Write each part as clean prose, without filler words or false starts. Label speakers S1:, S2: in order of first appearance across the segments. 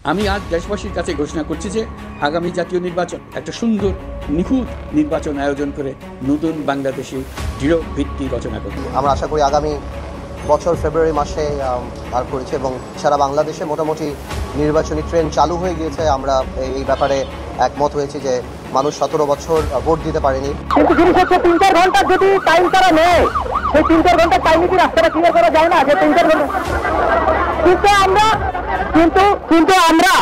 S1: আমি আজ দেশবাসীর কাছে ঘোষণা করছি যে আগামী জাতীয় নির্বাচন একটা সুন্দর নিখুঁত নির্বাচন আয়োজন করে নতুন বাংলাদেশে দৃঢ় ভিত্তি রচনা করব।
S2: আমরা আশা করি আগামী বছর ফেব্রুয়ারি মাসে বার করেছি এবং সারা বাংলাদেশে মোটামুটি নির্বাচনী ট্রেন চালু হয়ে গিয়েছে। আমরা এই ব্যাপারে একমত হয়েছি যে মানুষ 17 বছর ভোট দিতে পারেনি।
S3: কিন্তু 3-4 ঘন্টা যদি টাইম তারা নেয়, সেই 3-4 ঘন্টা টাইমে কি রাস্তাটা ক্লিয়ার করা যায় না? যে 3-4 ঘন্টা কিন্তু আমরা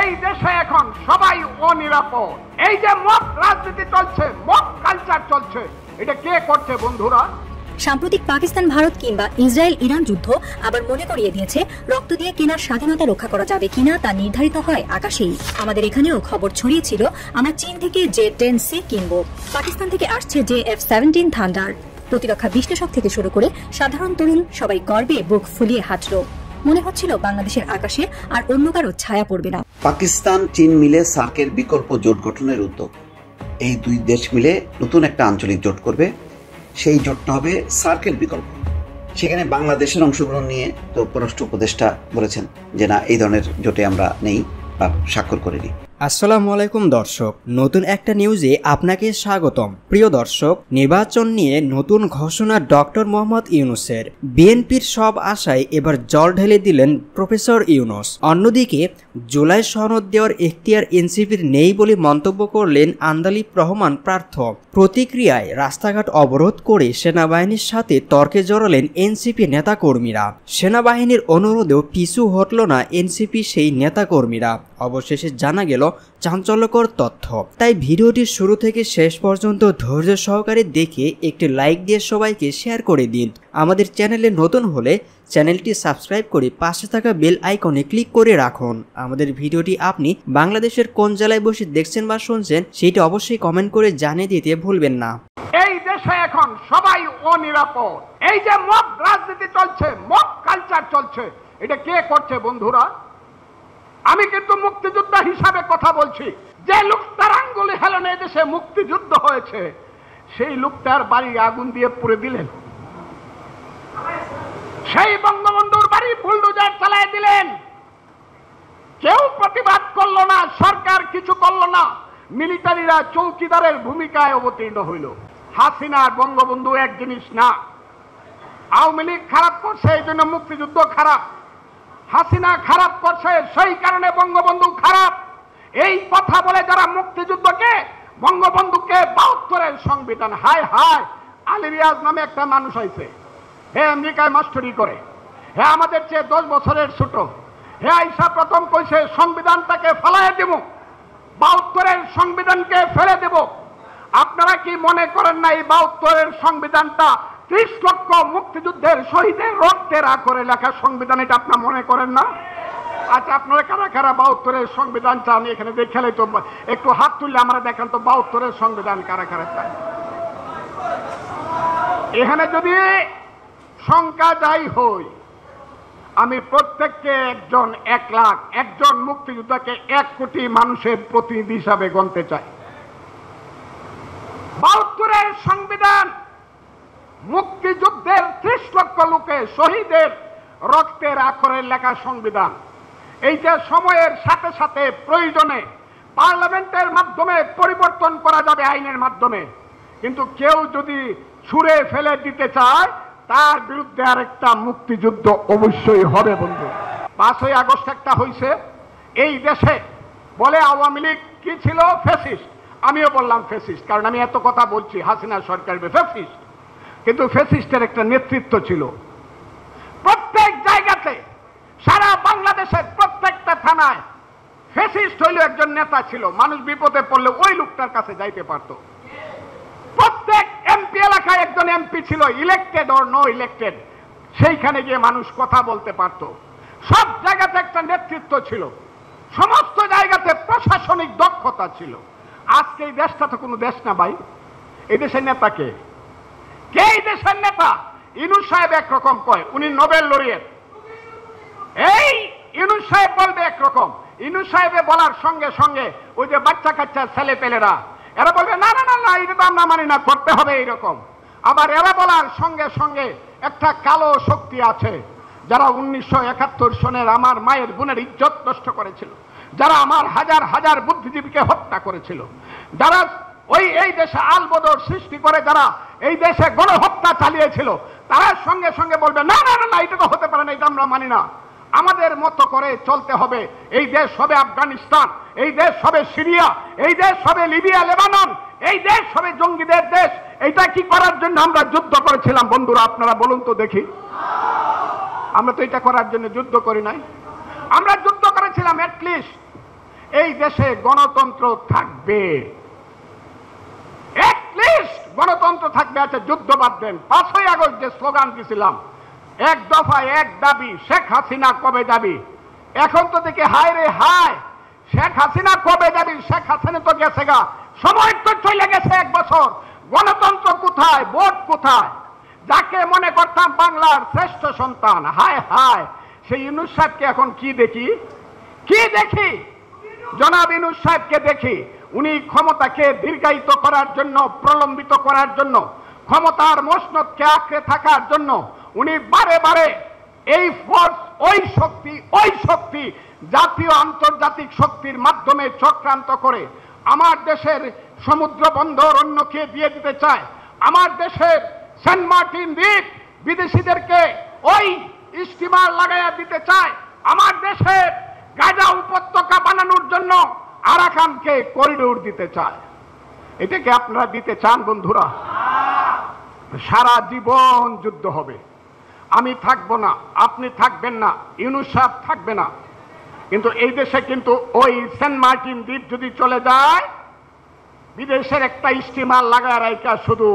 S4: এই দেশে এখন সবাই অনিরাপদ। এই যে মব রাজনীতি চলছে, মব কালচার চলছে, এটা কে করছে বন্ধুরা?
S5: সাম্প্রতিক পাকিস্তান ভারত কিংবা ইসরায়েল ইরান যুদ্ধ আবার মনে করিয়ে দিয়েছে রক্ত দিয়ে কেনার স্বাধীনতা রক্ষা করা যাবে কিনা তা নির্ধারিত হয় আকাশেই। আমাদের এখানেও খবর ছড়িয়েছিল আমরা চীন থেকে J-10C কিনবো, পাকিস্তান থেকে আসছে F-17 থান্ডার। প্রতিরক্ষা বিশ্লেষক থেকে শুরু করে সাধারণ তরুণ সবাই গর্বে বুক ফুলিয়ে হাঁটল। মনে হচ্ছিল বাংলাদেশের আকাশে আর অন্য কারো ছায়া পড়বে না।
S6: পাকিস্তান চীন মিলে সার্কের বিকল্প জোট গঠনের উদ্যোগ। এই দুই দেশ মিলে নতুন একটা আঞ্চলিক জোট করবে, সেই জোটটা হবে সার্কের বিকল্প। সেখানে বাংলাদেশের অংশগ্রহণ নিয়ে তো পররাষ্ট্র উপদেষ্টা বলেছেন যে না, এই ধরনের জোটে আমরা নেই বা স্বাক্ষর করিনি।
S7: আসসালামু আলাইকুম দর্শক, নতুন একটা নিউজে আপনাকে স্বাগতম। প্রিয় দর্শক, নির্বাচন নিয়ে নতুন ঘোষণা ডক্টর মোহাম্মদ ইউনূসের। বিএনপির সব আশায় এবার জল ঢেলে দিলেন প্রফেসর ইউনূস। অন্যদিকে জুলাই সনদ দেওয়ার এখতিয়ার এনসিপির নেই বলে মন্তব্য করলেন আন্দালিব রহমান পার্থ। প্রতিক্রিয়ায় রাস্তাঘাট অবরোধ করে সেনাবাহিনীর সাথে তর্কে জড়ালেন এনসিপি নেতাকর্মীরা। সেনাবাহিনীর অনুরোধেও পিছু হটল না এনসিপি সেই নেতাকর্মীরা। অবশেষে জানা গেল চাঞ্চল্যকর তথ্য। তাই ভিডিওটি শুরু থেকে শেষ পর্যন্ত ধৈর্য সহকারে দেখে একটি লাইক দিয়ে সবাইকে শেয়ার করে দিন। আমাদের চ্যানেলে নতুন হলে চ্যানেলটি সাবস্ক্রাইব করে পাশে থাকা বেল আইকনে ক্লিক করে রাখুন। আমাদের ভিডিওটি আপনি বাংলাদেশের কোন জেলায় বসে দেখছেন বা শুনছেন সেটি অবশ্যই কমেন্ট করে জানিয়ে দিতে ভুলবেন না।
S4: এই দেশে এখন সবাই অনিরাপদ। এই যে মব রাজনীতি চলছে, মব কালচার চলছে, এটা কে করছে বন্ধুরা? আমি কিন্তু মুক্তিযোদ্ধা হিসাবে কথা বলছি। যে লোকটার আঙ্গুলি হেলনে দেশে মুক্তিযুদ্ধ হয়েছে, সেই লোকটার বাড়ি আগুন দিয়ে পুড়ে দিলেন। সেই বঙ্গবন্ধুর বাড়ি বুলডোজার চালায় দিলেন। কেউ প্রতিবাদ করলো না, সরকার কিছু করলো না, মিলিটারিরা চৌকিদারের ভূমিকায় অবতীর্ণ হইল। হাসিনার বঙ্গবন্ধু এক জিনিস না। আওয়ামী লীগ খারাপ করছে, এই জন্য মুক্তিযুদ্ধ খারাপ। হাসিনা খারাপ করছে, সেই কারণে বঙ্গবন্ধু খারাপ। এই কথা বলে যারা মুক্তিযুদ্ধকে, বঙ্গবন্ধুকে 72-এর সংবিধান, হায় হায়, আলী রিয়াজ নামে একটা মানুষ হয়েছে, হে আমেরিকায় মাস্টারি করে, হে আমাদের চেয়ে 10 বছরের ছোট, হে আইসা প্রথম কইছে সংবিধানটাকে ফেলাইয়া দেব, 72-এর সংবিধানকে ফেলে দেব। আপনারা কি মনে করেন না এই 72-এর সংবিধানটা 30 লক্ষ মুক্তিযুদ্ধের শহীদের রক্তের আখরে লেখা সংবিধান? এটা আপনারা মনে করেন না? আচ্ছা, আপনারা কারা কারা 72-এর সংবিধান চান এখানে দেখালে তো একটু হাত তুললে আমরা দেখান তো 72-এর সংবিধান কারা কারা চান। এখানে যদি সংখ্যা যাই হই, আমি প্রত্যেককে 1 লাখ, একজন মুক্তিযোদ্ধাকে 1 কোটি মানুষের প্রতিনিধি হিসাবে গণতে চাই। 72-এর সংবিধান মুক্তিযুদ্ধের 30 লক্ষ লোকের শহীদের রক্তের আখরে লেখা সংবিধান। এইটা সময়ের সাথে সাথে প্রয়োজনে পার্লামেন্টের মাধ্যমে পরিবর্তন করা যাবে, আইনের মাধ্যমে। কিন্তু কেউ যদি ছুঁড়ে ফেলে দিতে চায়, তার বিরুদ্ধে আরেকটা মুক্তিযুদ্ধ অবশ্যই হবে বন্ধু। 5ই আগস্ট একটা হয়েছে এই দেশে, বলে আওয়ামী লীগ কি ছিল? ফ্যাসিস্ট। আমিও বললাম ফ্যাসিস্ট, কারণ আমি এত কথা বলছি হাসিনা সরকার ফ্যাসিস্ট, কিন্তু ফ্যাসিস্টের একটা নেতৃত্ব ছিল। প্রত্যেক জায়গাতে, সারা বাংলাদেশের প্রত্যেকটা থানায় ফ্যাসিস্ট হইল একজন নেতা ছিল। মানুষ বিপদে পড়লে ওই লোকটার কাছে যাইতে পারত। প্রত্যেক এমপি এলাকায় একজন এমপি ছিল, ইলেক্টেড অর নো ইলেক্টেড, সেইখানে গিয়ে মানুষ কথা বলতে পারত। সব জায়গাতে একটা নেতৃত্ব ছিল, সমস্ত জায়গাতে প্রশাসনিক দক্ষতা ছিল। আজকে এই দেশটা তো কোনো দেশ না ভাই। এই দেশের নেতা কে? কে এই দেশের নেতা? ইউনূস সাহেব একরকম কয়, উনি নোবেল লরিয়েট। এই ইউনূস সাহেব বলবে একরকম, ইউনূস সাহেবে বলার সঙ্গে সঙ্গে ওই যে বাচ্চা কাচ্চা ছেলে পেলেরা এরা বলবে না না না না, এটা তো আমরা মানি না, করতে হবে এইরকম। আবার এরা বলার সঙ্গে সঙ্গে একটা কালো শক্তি আছে, যারা 1971 সনের আমার মায়ের বোনের ইজ্জত নষ্ট করেছিল, যারা আমার হাজার হাজার বুদ্ধিজীবীকে হত্যা করেছিল, যারা এই দেশে আলবদর সৃষ্টি করে যারা এই দেশে গণহত্যা চালিয়েছিল, তারা সঙ্গে সঙ্গে বলবে না না না, এটা তো হতে পারে না, এটা আমরা মানি না। আমাদের মতো করে চলতে হবে। এই দেশ হবে আফগানিস্তান, এই দেশ হবে সিরিয়া, এই দেশ হবে লিবিয়া, লেবানন, এই দেশ হবে জঙ্গিদের দেশ। এইটা কি করার জন্য আমরা যুদ্ধ করেছিলাম বন্ধুরা? আপনারা বলুন তো দেখি। আমরা তো এটা করার জন্য যুদ্ধ করি নাই। আমরা যুদ্ধ করেছিলাম অ্যাটলিস্ট এই দেশে গণতন্ত্র থাকবে, অ্যাটলিস্ট গণতন্ত্র থাকবে। আচ্ছা যুদ্ধ বাদ দেন, 5ই আগস্ট যে স্লোগান দিয়েছিলাম, এক দফা এক দাবি, শেখ হাসিনা কবে যাবি? এখন তো দেখি হায় রে হায়, শেখ হাসিনা কবে যাবি? শেখ হাসিনা তো গেছে গা, সময় তো চলে গেছে 1 বছর। গণতন্ত্র কোথায়? ভোট কোথায়? যাকে মনে করতাম বাংলার শ্রেষ্ঠ সন্তান, হায় হায়, সেই ইউনূস সাহেবকে এখন কি দেখি? কি দেখি? জনাব ইউনূস সাহেবকে দেখি উনি ক্ষমতাকে দীর্ঘায়িত করার জন্য, প্রলম্বিত করার জন্য, ক্ষমতার মসনদকে আঁকড়ে থাকার জন্য উনি বারে বারে এই ফোর্স, ওই শক্তি জাতীয় আন্তর্জাতিক শক্তির মাধ্যমে চক্রান্ত করে আমার দেশের সমুদ্র বন্দর অন্যকে দিয়ে দিতে চায়, আমার দেশের সেন্ট মার্টিন দ্বীপ বিদেশিদেরকে ওই স্টিমার লাগাইয়া দিতে চায়, আমার দেশের গাজা উপত্যকা বানানোর জন্য আরাকানকে করিডোর দিতে চায়। এটাকে আপনারা দিতে চান বন্ধুরা? সারা জীবন যুদ্ধ হবে। আমি থাকবো না, আপনি থাকবেন না, ইউনূস সাহেব থাকবে না, কিন্তু এই দেশে কিন্তু ওই সেন্ট মার্টিন দ্বীপ যদি চলে যায়, বিদেশের একটা স্টিমার লাগায় রাইকা শুধু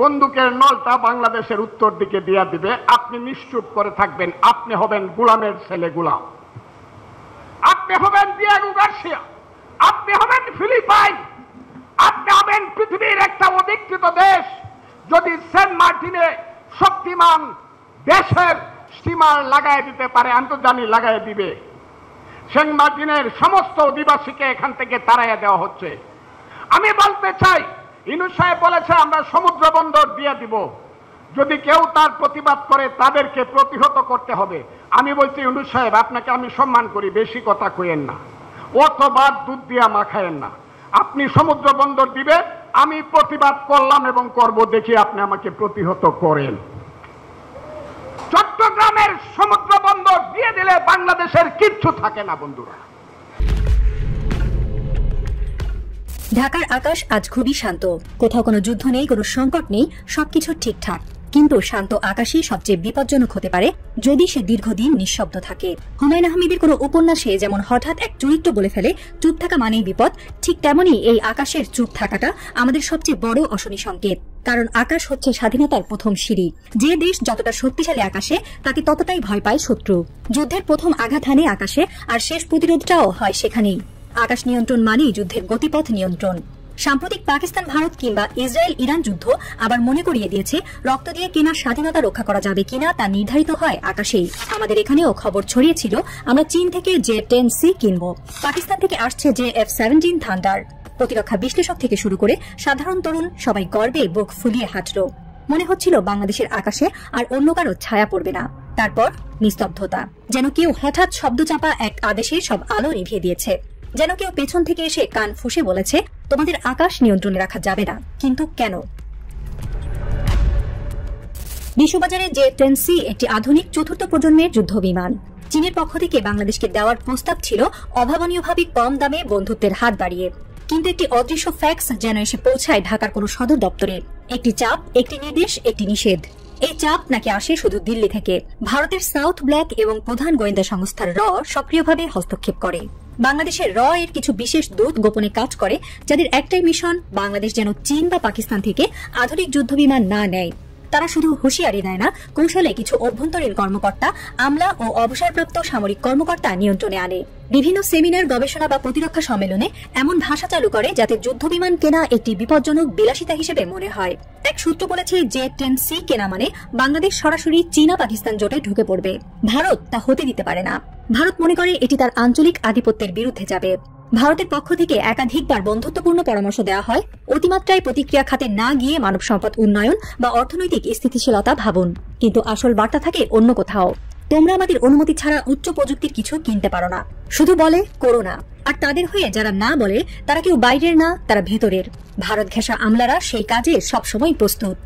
S4: বন্দুকের নলটা বাংলাদেশের উত্তর দিকে দিয়ে দিবে। আপনি নিশ্চুপ করে থাকবেন, আপনি হবেন গোলামের ছেলে গোলাম, আপনি হবেন দিয়েগো গার্সিয়া, আপনি হবেন ফিলিপাইন, আপনি হবেন পৃথিবীর একটা অধিকৃত দেশ। যদি সেন্ট মার্টিনে শক্তিমান দেশের স্টিমার লাগাই দিতে পারে, আন্তর্জাতিক লাগাই দিবে, সেন্ট মার্টিনের সমস্ত অধিবাসীকে এখান থেকে তাড়াইয়া দেওয়া হচ্ছে। আমি বলতে চাই, ইউনূস সাহেব বলেছে আমরা সমুদ্র বন্দর দিয়ে দিব, যদি কেউ তার প্রতিবাদ করে তাদেরকে প্রতিহত করতে হবে। আমি বলছি ইউনূস সাহেব, আপনাকে আমি সম্মান করি, বেশি কথা কইেন না, অতবার দুধ দিয়া মাখায়েন না। আপনি সমুদ্র বন্দর দিবে, আমি প্রতিবাদ করলাম এবং করব, দেখি আপনি আমাকে প্রতিহত করেন। চট্টগ্রামের সমুদ্র বন্দর দিয়ে দিলে বাংলাদেশের কিচ্ছু থাকে না বন্ধুরা।
S5: ঢাকার আকাশ আজ খুবই শান্ত, কোথাও কোনো যুদ্ধ নেই, কোনো সংকট নেই, সবকিছু ঠিকঠাক। কিন্তু শান্ত আকাশই সবচেয়ে বিপজ্জনক হতে পারে যদি সে দীর্ঘদিন নিঃশব্দ থাকে। হুমায়ুন আহমেদের কোনো উপন্যাসে যেমন হঠাৎ এক চরিত্র বলে ফেলে চুপ থাকা মানেই বিপদ, ঠিক তেমনই এই আকাশের চুপ থাকাটা আমাদের সবচেয়ে বড় অশনি সংকেত। কারণ আকাশ হচ্ছে স্বাধীনতার প্রথম সিঁড়ি। যে দেশ যতটা শক্তিশালী আকাশে, তাকে ততটাই ভয় পায় শত্রু। যুদ্ধের প্রথম আঘাত হানে আকাশে, আর শেষ প্রতিরোধটাও হয় সেখানেই। আকাশ নিয়ন্ত্রণ মানেই যুদ্ধের গতিপথ নিয়ন্ত্রণ। সাম্প্রতিক পাকিস্তান ভারত কিংবা ইসরায়েল ইরান যুদ্ধ আবার মনে করিয়ে দিয়েছে, রক্ত দিয়ে কেনা স্বাধীনতা রক্ষা করা যাবে কিনা তা নির্ধারিত হয় আকাশেই। আমাদের এখানেও খবর ছড়িয়েছিল আমরা চীন থেকে J-10C কিনব, পাকিস্তান থেকে আসছে F-17 থান্ডার। প্রতিরক্ষা বিশ্লেষক থেকে শুরু করে সাধারণ তরুণ সবাই গর্বে বুক ফুলিয়ে হাঁটল। মনে হচ্ছিল বাংলাদেশের আকাশে আর অন্য কারো ছায়া পড়বে না। তারপর নিস্তব্ধতা, যেন কেউ হঠাৎ শব্দচাপা এক আদেশে সব আলো নিভিয়ে দিয়েছে, যেন কেউ পেছন থেকে এসে কান ফুঁসে বলেছে তোমাদের আকাশ নিয়ন্ত্রণে রাখা যাবে না। কিন্তু কেন? বিশ্ববাজারে J-10C একটি আধুনিক চতুর্থ প্রজন্মের যুদ্ধ বিমান। চীনের পক্ষ থেকে বাংলাদেশকে দেওয়ার প্রস্তাব ছিল অভাবনীয়ভাবে কম দামে বন্ধুত্বের হাত বাড়িয়ে, কিন্তু একটি অদৃশ্য ফ্যাক্স যেন এসে পৌঁছায় ঢাকার কোনো সদর দপ্তরে। একটি চাপ, একটি নির্দেশ, একটি নিষেধ। এই চাপ নাকি আসে শুধু দিল্লি থেকে। ভারতের সাউথ ব্ল্যাক এবং প্রধান গোয়েন্দা সংস্থার র সক্রিয়ভাবে হস্তক্ষেপ করে। বাংলাদেশের র এর কিছু বিশেষ দূত গোপনে কাজ করে, যাদের একটাই মিশন বাংলাদেশ যেন চীন বা পাকিস্তান থেকে আধুনিক যুদ্ধবিমান না নেয়। তারা শুধু হুঁশিয়ারি দেয় না, কৌশলে কিছু অভ্যন্তরীণ কর্মকর্তা, আমলা ও অবসরপ্রাপ্ত সামরিক কর্মকর্তা নিয়ন্ত্রণে আনে। বিভিন্ন সেমিনার, গবেষণা বা প্রতিরক্ষা সম্মেলনে এমন ভাষা চালু করে যাতে যুদ্ধবিমান কেনা একটি বিপজ্জনক বিলাসিতা হিসেবে মনে হয়। এক সূত্র বলেছে J-10C কেনা মানে বাংলাদেশ সরাসরি চীনা পাকিস্তান জোটে ঢুকে পড়বে। ভারত তা হতে দিতে পারে না। ভারত মনে করে এটি তার আঞ্চলিক আধিপত্যের বিরুদ্ধে যাবে। ভারতের পক্ষ থেকে একাধিকবার বন্ধুত্বপূর্ণ পরামর্শ দেওয়া হয়, অতিমাত্রায় প্রতিক্রিয়া খাতে না গিয়ে মানব সম্পদ উন্নয়ন বা অর্থনৈতিক স্থিতিশীলতা ভাবুন। কিন্তু আসল বার্তা থাকে অন্য কোথাও। তোমরা আমাদের অনুমতি ছাড়া উচ্চ প্রযুক্তির কিছু কিনতে পারো না। শুধু বলে করো না। আর তাদের হয়ে যারা না বলে তারা কেউ বাইরের না, তারা ভেতরের। ভারত ঘেঁষা আমলারা সেই কাজে সবসময় প্রস্তুত।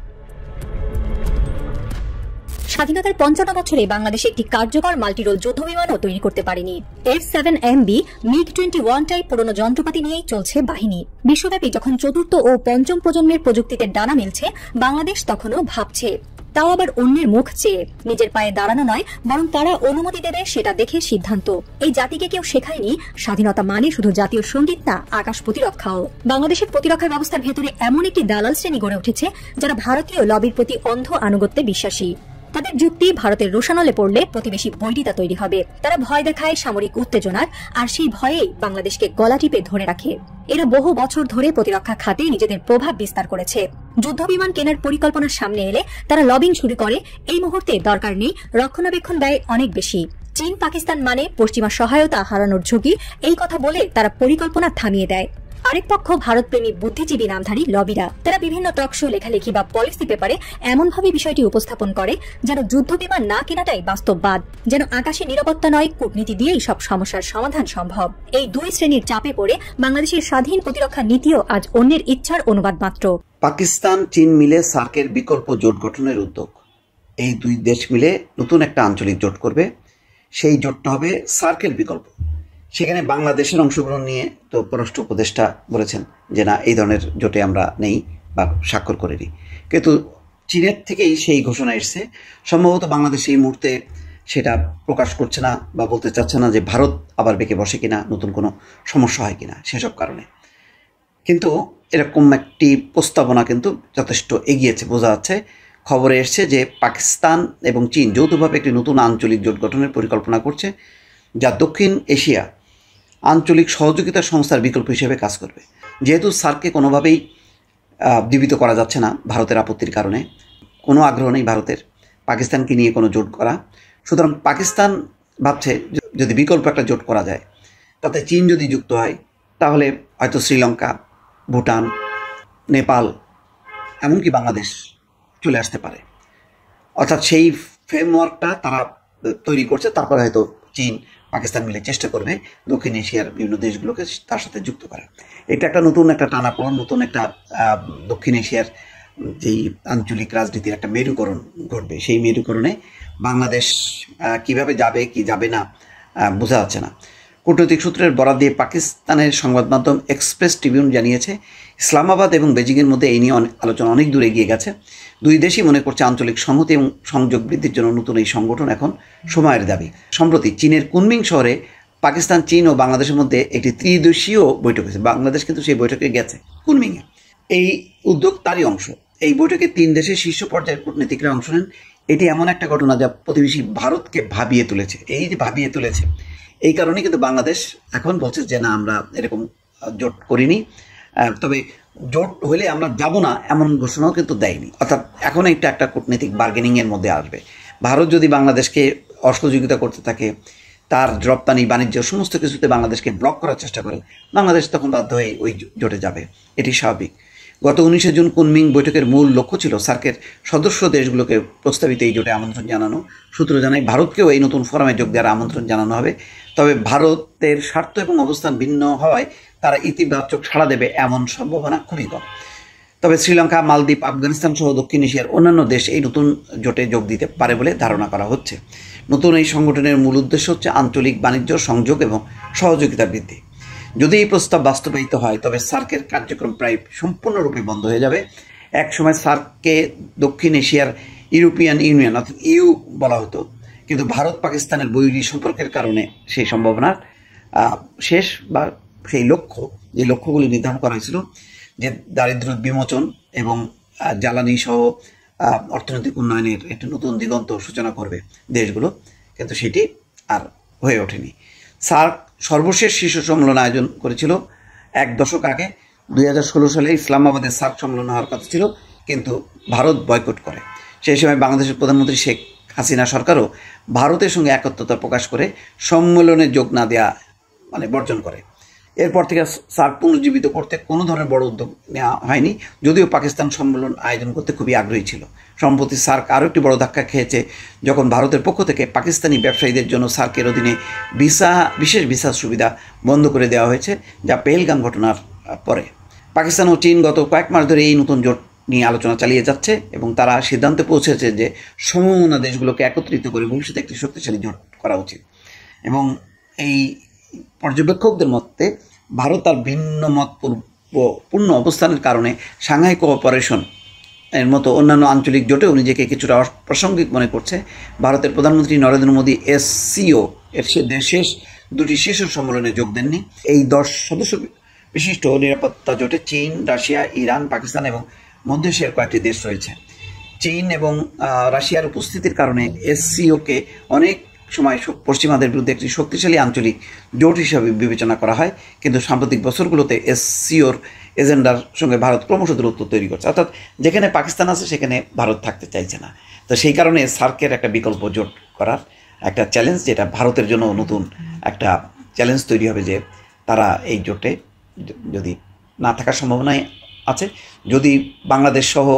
S5: স্বাধীনতার ৫৫ বছরে বাংলাদেশে একটি কার্যকর মাল্টিরোল যুদ্ধ বিমানও তৈরি করতে পারেনি। F7MB MiG-21 টাইপ পুরনো যন্ত্রপাতি নিয়েই চলছে বাহিনী। বিশ্বব্যাপী যখন চতুর্থ ও পঞ্চম প্রজন্মের প্রযুক্তিতে ডানা মিলছে, বাংলাদেশ তখনও ভাবছে, তাও আবার অন্যের মুখ চেয়ে। নিজের পায়ে দাঁড়ানো নয়, বরং তারা অনুমতি দেবে সেটা দেখে সিদ্ধান্ত। এই জাতিকে কেউ শেখায়নি স্বাধীনতা মানে শুধু জাতীয় সঙ্গীত না, আকাশ প্রতিরক্ষাও। বাংলাদেশের প্রতিরক্ষা ব্যবস্থার ভেতরে এমন একটি দালাল শ্রেণী গড়ে উঠেছে যারা ভারতীয় লবির প্রতি অন্ধ আনুগত্যে বিশ্বাসী। তাদের যুক্তি, ভারতের রোশানলে পড়লে প্রতিবেশী বৈরিতা তৈরি হবে। তারা ভয় দেখায় সামরিক উত্তেজনার, আর সেই ভয়েই বাংলাদেশকে গলা টিপে ধরে রাখে। এরা বহু বছর ধরে প্রতিরক্ষা খাতে নিজেদের প্রভাব বিস্তার করেছে। যুদ্ধ বিমান কেনার পরিকল্পনার সামনে এলে তারা লবিং শুরু করে। এই মুহূর্তে দরকার নেই, রক্ষণাবেক্ষণ ব্যয় অনেক বেশি। চীন পাকিস্তান মানে পশ্চিমা সহায়তা হারানোর ঝুঁকি, এই কথা বলে তারা পরিকল্পনা থামিয়ে দেয়। আরেক পক্ষ ভারতপ্রেমী বুদ্ধিজীবী নামধারী লবিরা। তারা বিভিন্ন টকশো, লেখালেখি বা পলিসি পেপারে এমনভাবে বিষয়টি উপস্থাপন করে যেন যুদ্ধ বিমান না কেনাটাই বাস্তববাদ, যেন আকাশে নিরাপত্তা নয়, কূটনীতি দিয়েই সব সমস্যার সমাধান সম্ভব। এই দুই শ্রেণীর চাপে পড়ে বাংলাদেশের স্বাধীন প্রতিরক্ষা নীতিও আজ অন্যের ইচ্ছার অনুবাদ মাত্র।
S6: পাকিস্তান চীন মিলে সার্কের বিকল্প জোট গঠনের উদ্যোগ। এই দুই দেশ মিলে নতুন একটা আঞ্চলিক জোট করবে। সেই জোটটা হবে সার্কের বিকল্প। সেখানে বাংলাদেশের অংশগ্রহণ নিয়ে তো পররাষ্ট্র উপদেষ্টা বলেছেন যে না, এই ধরনের জোটে আমরা নেই বা স্বাক্ষর করিনি। কিন্তু চীনের থেকেই সেই ঘোষণা এসছে। সম্ভবত বাংলাদেশ এই মুহূর্তে সেটা প্রকাশ করছে না বা বলতে চাচ্ছে না যে ভারত আবার বেঁকে বসে কিনা, নতুন কোনো সমস্যা হয় কিনা, সেসব কারণে। কিন্তু এরকম একটি প্রস্তাবনা কিন্তু যথেষ্ট এগিয়েছে, বোঝা যাচ্ছে। খবরে এসছে যে পাকিস্তান এবং চীন যৌথভাবে একটি নতুন আঞ্চলিক জোট গঠনের পরিকল্পনা করছে, যা দক্ষিণ এশিয়া আঞ্চলিক সহযোগিতা সংস্থার বিকল্প হিসেবে কাজ করবে। যেহেতু সার্ককে কোনোভাবেই জীবিত করা যাচ্ছে না ভারতের আপত্তির কারণে, কোনো আগ্রহ নেই ভারতের পাকিস্তানকে নিয়ে কোনো জোট করা, সুতরাং পাকিস্তান ভাবছে যদি বিকল্প একটা জোট করা যায়, তাতে চীন যদি যুক্ত হয়, তাহলে হয়তো শ্রীলঙ্কা, ভুটান, নেপাল, এমনকি বাংলাদেশ চলে আসতে পারে। অর্থাৎ সেই ফ্রেমওয়ার্কটা তারা তৈরি করছে। তারপরে হয়তো চীন পাকিস্তান মিলে চেষ্টা করবে দক্ষিণ এশিয়ার বিভিন্ন দেশগুলোকে তার সাথে যুক্ত করা। এটা একটা নতুন একটা টানাপোড়েন, নতুন একটা দক্ষিণ এশিয়ার যেই আঞ্চলিক রাজনীতির একটা মেরুকরণ ঘটবে। সেই মেরুকরণে বাংলাদেশ কিভাবে যাবে কি যাবে না বোঝা যাচ্ছে না। কূটনৈতিক সূত্রের বরাত দিয়ে পাকিস্তানের সংবাদ মাধ্যম এক্সপ্রেস ট্রিবিউন জানিয়েছে, ইসলামাবাদ এবং বেজিংয়ের মধ্যে এই নিয়ে আলোচনা অনেক দূর এগিয়ে গেছে। দুই দেশই মনে করছে আঞ্চলিক সংহতি এবং সংযোগ বৃদ্ধির জন্য নতুন এই সংগঠন এখন সময়ের দাবি। সম্প্রতি চীনের কুনমিং শহরে পাকিস্তান, চীন ও বাংলাদেশের মধ্যে একটি ত্রিদেশীয় বৈঠক হয়েছে। বাংলাদেশ কিন্তু সেই বৈঠকে গেছে, কুনমিংয়ে। এই উদ্যোগ তারই অংশ। এই বৈঠকে তিন দেশের শীর্ষ পর্যায়ের কূটনীতিকরা অংশ নেন। এটি এমন একটা ঘটনা যা প্রতিবেশী ভারতকে ভাবিয়ে তুলেছে। এই যে ভাবিয়ে তুলেছে, এই কারণে কিন্তু বাংলাদেশ এখন বলছে যে না, আমরা এরকম জোট করিনি, তবে জোট হলে আমরা যাব না এমন ঘোষণাও কিন্তু দেয়নি। অর্থাৎ এখন একটা কূটনৈতিক বার্গেনিংয়ের মধ্যে আসবে। ভারত যদি বাংলাদেশকে অসহযোগিতা করতে থাকে, তার রপ্তানি বাণিজ্য সমস্ত কিছুতে বাংলাদেশকে ব্লক করার চেষ্টা করে, বাংলাদেশ তখন বাধ্য হয়ে ওই জোটে যাবে। এটি স্বাভাবিক। গত 19 জুন কুনমিং বৈঠকের মূল লক্ষ্য ছিল সার্কের সদস্য দেশগুলোকে প্রস্তাবিত এই জোটে আমন্ত্রণ জানানো। সূত্র জানায় ভারতকেও এই নতুন ফোরামে যোগ দেওয়ার আমন্ত্রণ জানানো হবে। তবে ভারতের স্বার্থ এবং অবস্থান ভিন্ন হওয়ায় তারা ইতিবাচক সাড়া দেবে এমন সম্ভাবনা খুবই কম। তবে শ্রীলঙ্কা, মালদ্বীপ, আফগানিস্তান সহ দক্ষিণ এশিয়ার অন্যান্য দেশ এই নতুন জোটে যোগ দিতে পারে বলে ধারণা করা হচ্ছে। নতুন এই সংগঠনের মূল উদ্দেশ্য হচ্ছে আঞ্চলিক বাণিজ্য সংযোগ এবং সহযোগিতা বৃদ্ধি। যদি এই প্রস্তাব বাস্তবায়িত হয়, তবে সার্কের কার্যক্রম প্রায় সম্পূর্ণরূপে বন্ধ হয়ে যাবে। একসময় সার্ককে দক্ষিণ এশিয়ার ইউরোপিয়ান ইউনিয়ন অর্থাৎ ইউ বলা হতো, কিন্তু ভারত পাকিস্তানের বৈরী সম্পর্কের কারণে সেই সম্ভাবনার শেষ বা সেই লক্ষ্য, যে লক্ষ্যগুলি নির্ধারণ করা হয়েছিল, যে দারিদ্র্য বিমোচন এবং জ্বালানি সহ অর্থনৈতিক উন্নয়নের একটি নতুন দিগন্ত সূচনা করবে দেশগুলো, কিন্তু সেটি আর হয়ে ওঠেনি। সার্ক সর্বশেষ শীর্ষ সম্মেলন আয়োজন করেছিল 1 দশক আগে। 2016 সালে ইসলামাবাদের সার্ক সম্মেলন হওয়ার কথা ছিল, কিন্তু ভারত বয়কট করে। সেই সময় বাংলাদেশের প্রধানমন্ত্রী শেখ হাসিনা সরকারও ভারতের সঙ্গে একত্রতা প্রকাশ করে সম্মেলনে যোগ না দেওয়া বর্জন করে। এরপর থেকে সার্ক পুনর্জীবিত করতে কোনো ধরনের বড় উদ্যোগ নেওয়া হয়নি, যদিও পাকিস্তান সম্মেলন আয়োজন করতে খুবই আগ্রহী ছিল। সম্প্রতি সার্ক আরও একটি বড় ধাক্কা খেয়েছে যখন ভারতের পক্ষ থেকে পাকিস্তানি ব্যবসায়ীদের জন্য সার্কের অধীনে বিশেষ ভিসা সুবিধা বন্ধ করে দেওয়া হয়েছে, যা পেহেলগাম ঘটনার পরে। পাকিস্তান ও চীন গত কয়েক মাস ধরে এই নতুন জোট নিয়ে আলোচনা চালিয়ে যাচ্ছে এবং তারা সিদ্ধান্তে পৌঁছেছে যে সমমনা দেশগুলোকে একত্রিত করে ভবিষ্যতে একটি শক্তিশালী জোট করা উচিত। এবং এই পর্যবেক্ষকদের মতে ভারত তার ভিন্ন মতপূর্ণ অবস্থানের কারণে সাংহাই কোঅপারেশন এর মতো অন্যান্য আঞ্চলিক জোটেও নিজেকে কিছুটা প্রাসঙ্গিক মনে করছে। ভারতের প্রধানমন্ত্রী নরেন্দ্র মোদী SCO এর শেষ দুটি শীর্ষ সম্মেলনে যোগ দেননি। এই 10 সদস্য বিশিষ্ট নিরাপত্তা জোটে চীন, রাশিয়া, ইরান, পাকিস্তান এবং মধ্য এশিয়ার কয়েকটি দেশ রয়েছে। চীন এবং রাশিয়ার উপস্থিতির কারণে SCO-কে অনেক সময় পশ্চিমাদের বিরুদ্ধে একটি শক্তিশালী আঞ্চলিক জোট হিসাবে বিবেচনা করা হয়, কিন্তু সাম্প্রতিক বছরগুলোতে SCO-র এজেন্ডার সঙ্গে ভারত ক্রমশ দূরত্ব তৈরি করছে। অর্থাৎ যেখানে পাকিস্তান আছে সেখানে ভারত থাকতে চাইছে না। তো সেই কারণে সার্কের একটা বিকল্প জোট করার একটা চ্যালেঞ্জ, যেটা ভারতের জন্য নতুন একটা চ্যালেঞ্জ তৈরি হবে, যে তারা এই জোটে যদি না থাকার সম্ভাবনাই আছে। যদি বাংলাদেশ সহ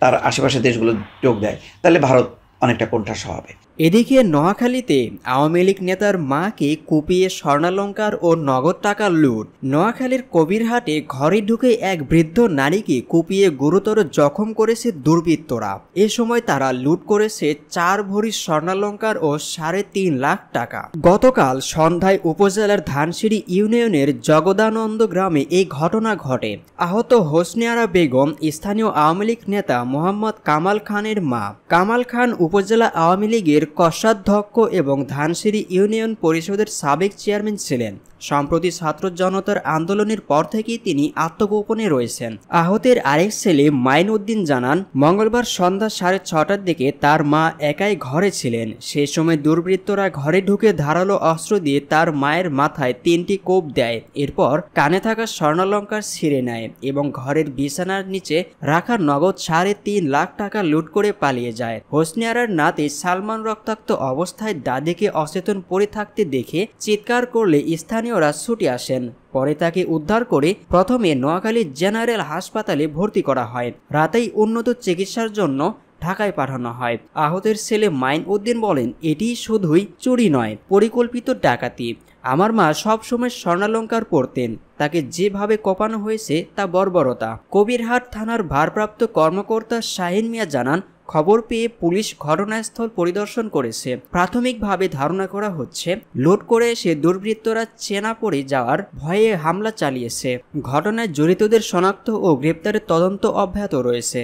S6: তার আশেপাশের দেশগুলো যোগ দেয় তাহলে ভারত অনেকটা কোণঠাসা হবে।
S7: এদিকে নোয়াখালীতে আওয়ামী লীগ নেতার মাকে কুপিয়ে স্বর্ণালংকার ও নগদ টাকা লুট। নোয়াখালীর কবিরহাটে ঘরে ঢুকে এক বৃদ্ধ নারীকে কুপিয়ে গুরুতর জখম করেছে দুর্বৃত্তরা। এ সময় তারা লুট করেছে 4 ভরি স্বর্ণালংকার ও 3.5 লাখ টাকা। গতকাল সন্ধ্যায় উপজেলার ধানসিঁড়ি ইউনিয়নের জগদানন্দ গ্রামে এই ঘটনা ঘটে। আহত হোসনে আরা বেগম স্থানীয় আওয়ামী লীগ নেতা মোহাম্মদ কামাল খানের মা। কামাল খান উপজেলা আওয়ামী লীগের কোষাধ্যক্ষ এবং ধানসিঁড়ি ইউনিয়ন পরিষদের সাবেক চেয়ারম্যান ছিলেন। সম্প্রতি ছাত্র জনতার আন্দোলনের পর থেকেই তিনি আত্মগোপনে রয়েছেন। আহতের আরেক ছেলে মাইন উদ্দিন জানান, মঙ্গলবার সন্ধ্যা 6:30টার দিকে তার মা একাই ঘরে ছিলেন। সেই সময় দুর্বৃত্তরা ঘরে ঢুকে ধারালো অস্ত্র দিয়ে তার মায়ের মাথায় 3টি কোপ দেয়। এরপর কানে থাকা স্বর্ণালংকার ছিঁড়ে নেয় এবং ঘরের বিছানার নিচে রাখা নগদ 3.5 লাখ টাকা লুট করে পালিয়ে যায়। হোসনে আরার নাতি সালমান রক্তাক্ত অবস্থায় দাদিকে অচেতন পড়ে থাকতে দেখে চিৎকার করলে স্থানীয়রা ছুটে আসেন। পরে তাকে উদ্ধার করে প্রথমে নোয়াখালী জেনারেল হাসপাতালে ভর্তি করা হয়। রাতেই উন্নত চিকিৎসার জন্য ঢাকায় পাঠানো হয়। আহতের ছেলে মাইন উদ্দিন বলেন, এটি শুধুই চুরি নয়, পরিকল্পিত ডাকাতি। আমার মা সবসময় স্বর্ণালংকার পরতেন, তাকে যেভাবে কোপানো হয়েছে তা বর্বরতা। কবিরহাট থানার ভারপ্রাপ্ত কর্মকর্তা শাহিন মিয়া জানান, খবর পেয়ে পুলিশ ঘটনাস্থল পরিদর্শন করেছে। প্রাথমিকভাবে ধারণা করা হচ্ছে লুট করে এসে দুর্বৃত্তরা চেনা পড়ে যাওয়ার ভয়ে হামলা চালিয়েছে। ঘটনায় জড়িতদের শনাক্ত ও গ্রেপ্তারের তদন্ত অব্যাহত রয়েছে।